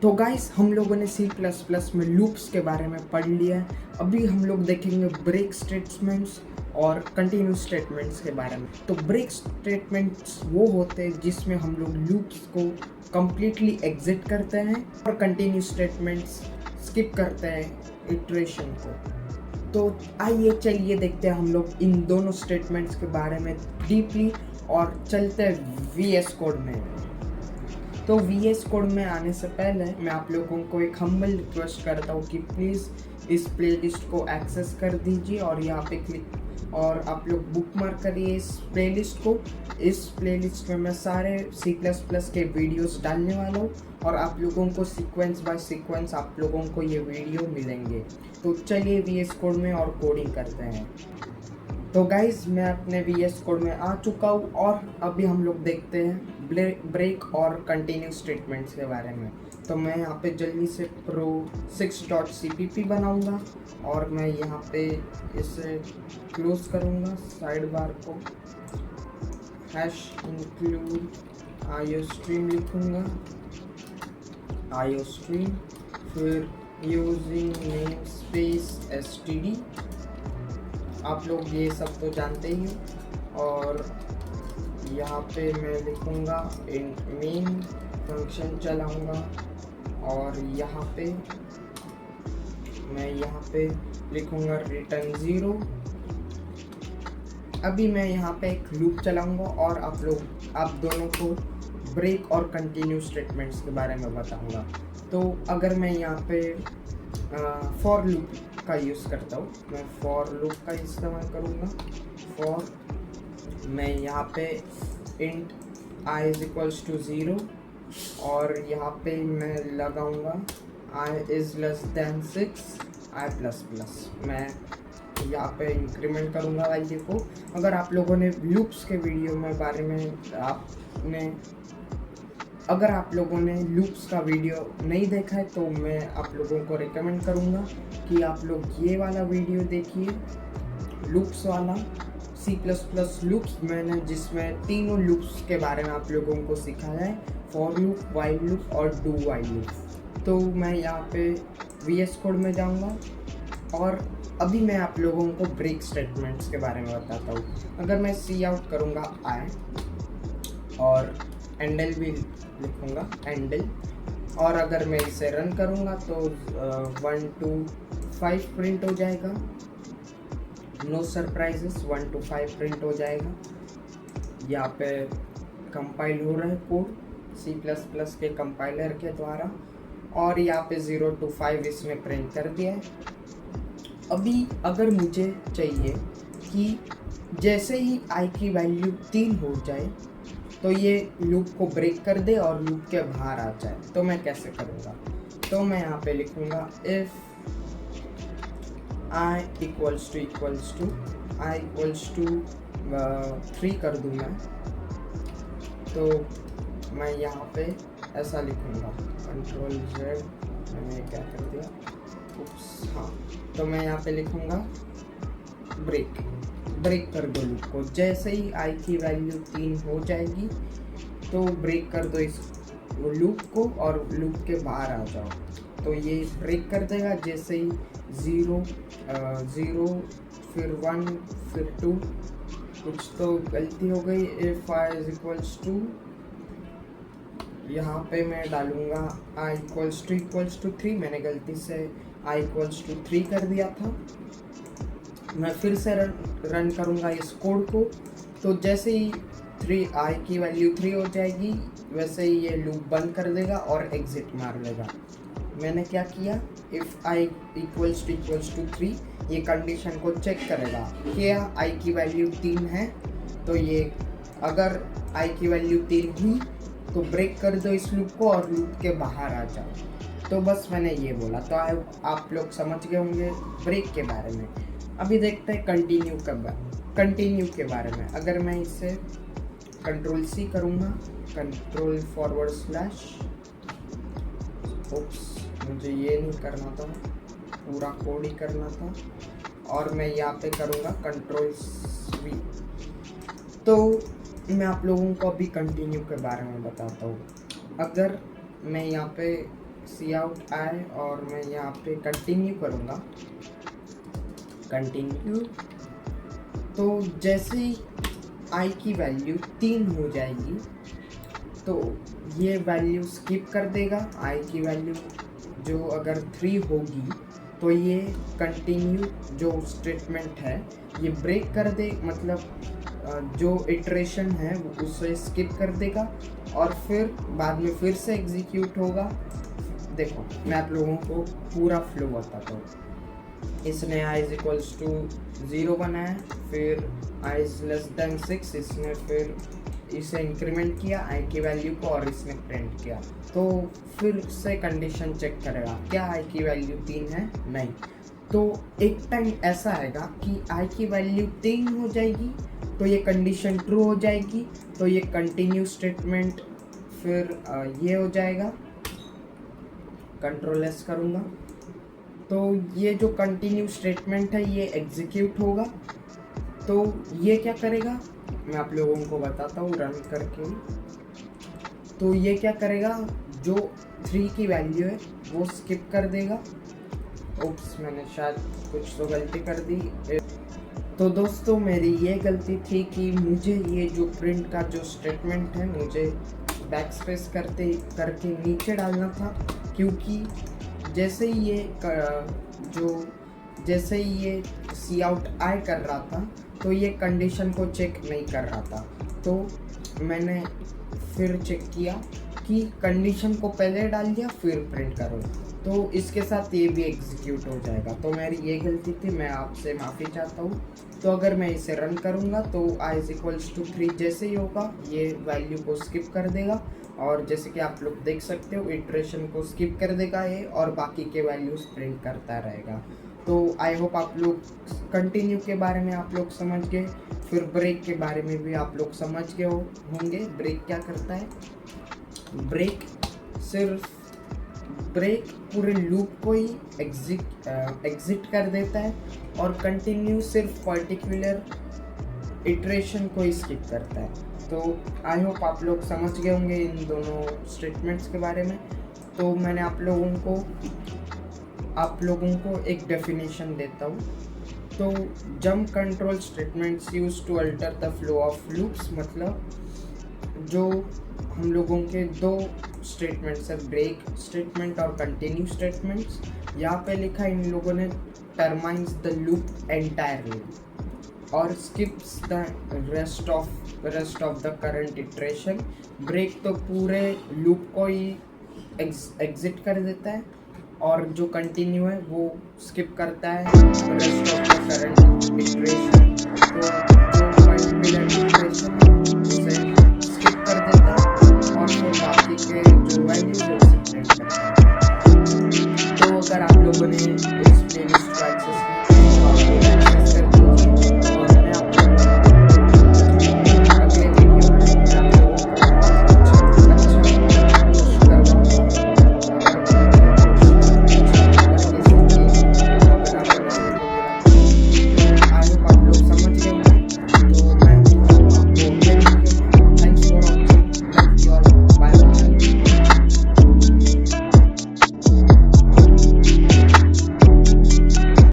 तो गाइस हम लोगों ने सी प्लस प्लस में लूप्स के बारे में पढ़ लिया है। अभी हम लोग देखेंगे ब्रेक स्टेटमेंट्स और कंटिन्यू स्टेटमेंट्स के बारे में। तो ब्रेक स्टेटमेंट्स वो होते हैं जिसमें हम लोग लूप्स को कम्प्लीटली एग्जिट करते हैं और कंटिन्यू स्टेटमेंट्स स्किप करते हैं इटरेशन को। तो आइए चलिए देखते हैं हम लोग इन दोनों स्टेटमेंट्स के बारे में डीपली और चलते हैं VS कोड में। तो VS कोड में आने से पहले मैं आप लोगों को एक हम्बल रिक्वेस्ट करता हूँ कि प्लीज़ इस प्लेलिस्ट को एक्सेस कर दीजिए और यहाँ पे क्लिक और आप लोग बुकमार्क करिए इस प्लेलिस्ट को। इस प्लेलिस्ट में मैं सारे C++ के वीडियोस डालने वाला हूँ और आप लोगों को सीक्वेंस बाय सीक्वेंस आप लोगों को ये वीडियो मिलेंगे। तो चलिए VS कोड में और कोडिंग करते हैं। तो गाइज मैं अपने VS कोड में आ चुका हूँ और अभी हम लोग देखते हैं ब्रेक और कंटिन्यू स्टेटमेंट्स के बारे में। तो मैं यहाँ पे जल्दी से pro6.cpp बनाऊँगा और मैं यहाँ पे इसे क्लोज करूँगा साइड बार को, #include iostream लिखूँगा, iostream, फिर यूजिंग नेम स्पेस std। आप लोग ये सब तो जानते ही हो। और यहाँ पे मैं लिखूँगा मेन फंक्शन चलाऊँगा और यहाँ पे लिखूँगा रिटर्न 0। अभी मैं यहाँ पे एक लूप चलाऊँगा और आप दोनों को ब्रेक और कंटिन्यू स्टेटमेंट्स के बारे में बताऊँगा। तो अगर मैं यहाँ पे फॉर लूप का यूज़ करता हूँ, मैं फॉर लूप का इस्तेमाल करूँगा। फॉर मैं यहाँ पे इंट i = 0 और यहाँ पे मैं लगाऊँगा i <6 i++। मैं यहाँ पे इंक्रीमेंट करूँगा वैल्यू को। अगर आप लोगों ने लूप्स के वीडियो में बारे में अगर आप लोगों ने लूप्स का वीडियो नहीं देखा है तो मैं आप लोगों को रिकमेंड करूँगा कि आप लोग ये वाला वीडियो देखिए, लूप्स वाला C++ लूप्स, मैंने जिसमें तीनों लूप्स के बारे में आप लोगों को सिखाया है, फॉर लूप, वाइल लूप और डू वाइल लूप। तो मैं यहाँ पे VS कोड में जाऊँगा और अभी मैं आप लोगों को ब्रेक स्टेटमेंट्स के बारे में बताता हूँ। अगर मैं सी आउट करूँगा i और एंडल भी लिखूँगा एंडल, और अगर मैं इसे रन करूँगा तो 1 to 5 प्रिंट हो जाएगा। नो सरप्राइजेस, 1 to 5 प्रिंट हो जाएगा। यहाँ पे कंपाइल हो रहा है कोड C++ के कंपाइलर के द्वारा और यहाँ पे 0 to 5 इसने प्रिंट कर दिया है। अभी अगर मुझे चाहिए कि जैसे ही i की वैल्यू 3 हो जाए तो ये लूप को ब्रेक कर दे और लूप के बाहर आ जाए, तो मैं कैसे करूँगा? तो मैं यहाँ पे लिखूँगा इफ़ i = 3 कर दूँ मैं। तो मैं यहाँ पे ऐसा लिखूँगा, Ctrl+Z, मैंने क्या कर दिया, हाँ। तो मैं यहाँ पे लिखूँगा ब्रेक कर दो लूप को। जैसे ही i की वैल्यू 3 हो जाएगी तो ब्रेक कर दो इस लूप को और लूप के बाहर आ जाओ। तो ये ब्रेक कर देगा जैसे ही 0 फिर 1 फिर 2। कुछ तो गलती हो गई। इफ i = यहाँ पे मैं डालूँगा i = 3, मैंने गलती से i = 3 कर दिया था। मैं फिर से रन करूँगा इस कोड को। तो जैसे ही i की वैल्यू 3 हो जाएगी वैसे ही ये लूप बंद कर देगा और एग्जिट मार देगा। मैंने क्या किया, इफ़ i = 3, ये कंडीशन को चेक करेगा क्या i की वैल्यू 3 है। तो ये अगर i की वैल्यू 3 हुई तो ब्रेक कर दो इस लूप को और लूप के बाहर आ जाओ। तो बस मैंने ये बोला। तो आप लोग समझ गए होंगे ब्रेक के बारे में। अभी देखते हैं कंटिन्यू के बारे में। अगर मैं इसे Ctrl+C करूँगा, Ctrl/, मुझे ये नहीं करना था, पूरा कोड ही करना था, और मैं यहाँ पे करूँगा Ctrl+V। तो मैं आप लोगों को अभी कंटिन्यू के बारे में बताता हूँ। अगर मैं यहाँ पे सी आउट आई और मैं यहाँ पे कंटिन्यू करूँगा, कंटिन्यू। तो जैसे ही आई की वैल्यू 3 हो जाएगी तो ये वैल्यू स्किप कर देगा। आई की वैल्यू जो अगर 3 होगी तो ये कंटिन्यू जो स्टेटमेंट है ये ब्रेक कर दे, मतलब जो इटरेशन है वो उसे स्किप कर देगा और फिर बाद में फिर से एग्जीक्यूट होगा। देखो मैं आप लोगों को पूरा फ्लो बताता हूँ। इसने i इज इक्वल्स टू 0 बनाया, फिर i इज लेस देन 6, इसने फिर इसे इंक्रीमेंट किया i की वैल्यू को और इसने प्रिंट किया। तो फिर से कंडीशन चेक करेगा क्या i की वैल्यू 3 है, नहीं। तो एक टाइम ऐसा आएगा कि i की वैल्यू 3 हो जाएगी तो ये कंडीशन ट्रू हो जाएगी, तो ये कंटिन्यू स्टेटमेंट फिर ये हो जाएगा। कंट्रोल एस करूँगा तो ये जो कंटिन्यू स्टेटमेंट है ये एग्जीक्यूट होगा। तो ये क्या करेगा मैं आप लोगों को बताता हूँ रन करके। तो ये क्या करेगा, जो 3 की वैल्यू है वो स्किप कर देगा। ओप्स, मैंने शायद कुछ तो गलती कर दी। तो दोस्तों मेरी ये गलती थी कि मुझे ये जो प्रिंट का जो स्टेटमेंट है मुझे बैक स्पेस करके नीचे डालना था, क्योंकि जैसे ही ये सी आउट आई कर रहा था तो ये कंडीशन को चेक नहीं कर रहा था। तो मैंने फिर चेक किया कि कंडीशन को पहले डाल दिया फिर प्रिंट करो, तो इसके साथ ये भी एग्जीक्यूट हो जाएगा। तो मेरी ये गलती थी, मैं आपसे माफ़ी चाहता हूँ। तो अगर मैं इसे रन करूँगा तो i इज इक्वल्स टू 3 जैसे ही होगा ये वैल्यू को स्किप कर देगा, और जैसे कि आप लोग देख सकते हो इटरेशन को स्किप कर देगा ये और बाकी के वैल्यूज प्रिंट करता रहेगा। तो आई होप आप लोग कंटिन्यू के बारे में आप लोग समझ गए, फिर ब्रेक के बारे में भी आप लोग समझ गए होंगे। ब्रेक क्या करता है, ब्रेक पूरे लूप को ही एग्जिट कर देता है और कंटिन्यू सिर्फ पर्टिकुलर इटरेशन को ही स्किप करता है। तो आई होप आप लोग समझ गए होंगे इन दोनों स्टेटमेंट्स के बारे में। तो मैंने आप लोगों को एक डेफिनेशन देता हूँ। तो jump control statements use to alter the flow of loops, मतलब जो हम लोगों के दो स्टेटमेंट्स है, ब्रेक स्टेटमेंट और कंटिन्यू स्टेटमेंट्स। यहाँ पे लिखा इन लोगों ने टर्माइन्स द लूप एंटायरली और skips the rest of the current iteration. Break तो पूरे लूप को ही एग्जिट कर देता है और जो कंटिन्यू है वो स्किप करता है rest of the current iteration. तो जो पर्टिकुलर इटरेशन